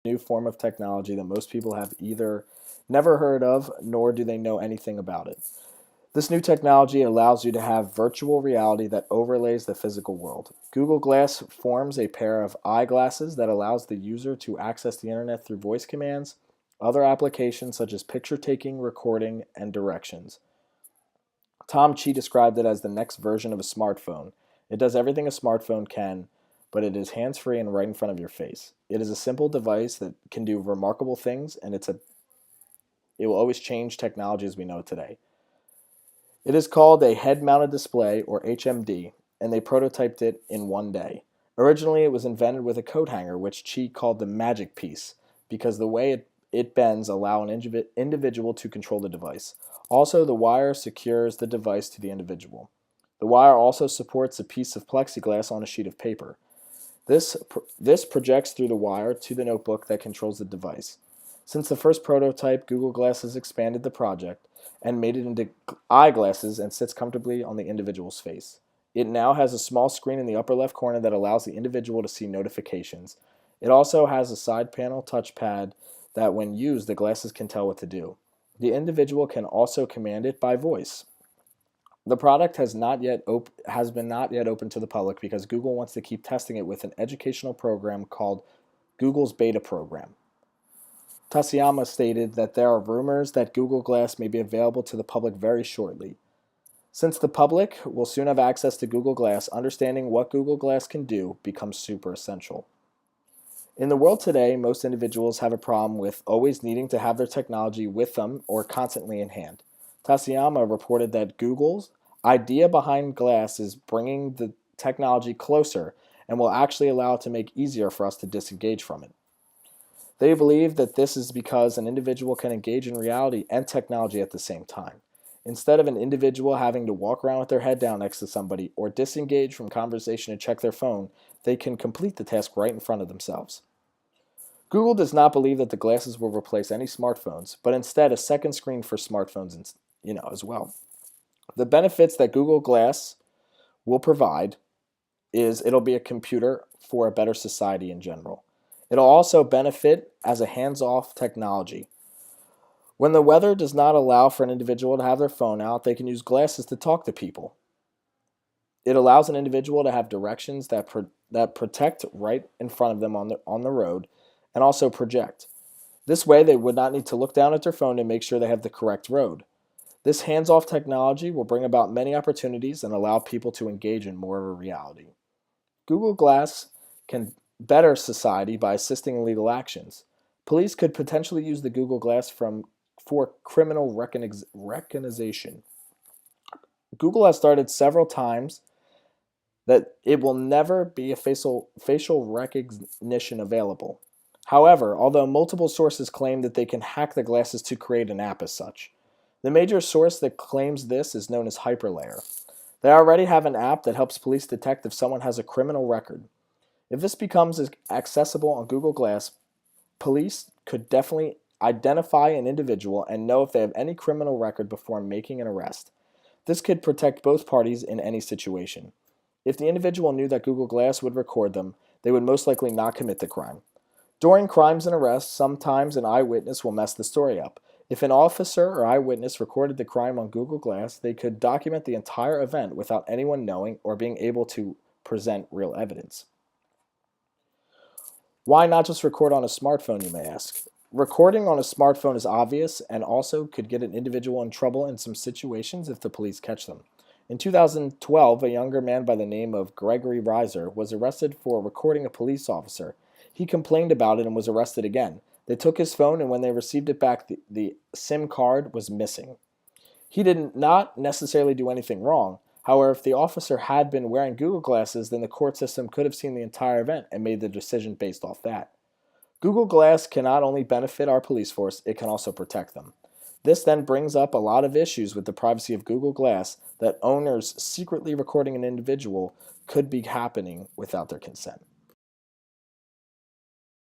new form of technology that most people have either never heard of nor do they know anything about it. This new technology allows you to have virtual reality that overlays the physical world. Google Glass forms a pair of eyeglasses that allows the user to access the internet through voice commands, other applications such as picture taking, recording, and directions. Tom Chi described it as the next version of a smartphone. It does everything a smartphone can, but it is hands-free and right in front of your face. It is a simple device that can do remarkable things, and it will always change technology as we know it today. It is called a head-mounted display, or HMD, and they prototyped it in one day. Originally, it was invented with a coat hanger, which Chi called the magic piece, because the way it bends allow an individual to control the device. Also, the wire secures the device to the individual. The wire also supports a piece of plexiglass on a sheet of paper. This projects through the wire to the notebook that controls the device. Since the first prototype, Google Glass has expanded the project and made it into eyeglasses and sits comfortably on the individual's face. It now has a small screen in the upper left corner that allows the individual to see notifications. It also has a side panel touchpad that when used, the glasses can tell what to do. The individual can also command it by voice. The product has not yet open to the public because Google wants to keep testing it with an educational program called Google's Beta Program. Tasayama stated that there are rumors that Google Glass may be available to the public very shortly. Since the public will soon have access to Google Glass, understanding what Google Glass can do becomes super essential. In the world today, most individuals have a problem with always needing to have their technology with them or constantly in hand. Tasayama reported that Google's idea behind Glass is bringing the technology closer and will actually allow it to make it easier for us to disengage from it. They believe that this is because an individual can engage in reality and technology at the same time. Instead of an individual having to walk around with their head down next to somebody or disengage from conversation to check their phone, they can complete the task right in front of themselves. Google does not believe that the glasses will replace any smartphones, but instead a second screen for smartphones, as well. The benefits that Google Glass will provide is it'll be a computer for a better society in general. It'll also benefit as a hands-off technology. When the weather does not allow for an individual to have their phone out, they can use glasses to talk to people. It allows an individual to have directions that protect right in front of them on the road and also project. This way, they would not need to look down at their phone to make sure they have the correct road. This hands-off technology will bring about many opportunities and allow people to engage in more of a reality. Google Glass can better society by assisting in legal actions. Police could potentially use the Google Glass for criminal recognition. Google has started several times that it will never be a facial recognition available. However, although multiple sources claim that they can hack the glasses to create an app as such, the major source that claims this is known as Hyperlayer. They already have an app that helps police detect if someone has a criminal record. If this becomes accessible on Google Glass, police could definitely identify an individual and know if they have any criminal record before making an arrest. This could protect both parties in any situation. If the individual knew that Google Glass would record them, they would most likely not commit the crime. During crimes and arrests, sometimes an eyewitness will mess the story up. If an officer or eyewitness recorded the crime on Google Glass, they could document the entire event without anyone knowing or being able to present real evidence. Why not just record on a smartphone, you may ask? Recording on a smartphone is obvious and also could get an individual in trouble in some situations if the police catch them. In 2012, a younger man by the name of Gregory Reiser was arrested for recording a police officer. He complained about it and was arrested again. They took his phone, and when they received it back, the SIM card was missing. He did not necessarily do anything wrong. However, if the officer had been wearing Google Glasses, then the court system could have seen the entire event and made the decision based off that. Google Glass can not only benefit our police force, it can also protect them. This then brings up a lot of issues with the privacy of Google Glass that owners secretly recording an individual could be happening without their consent.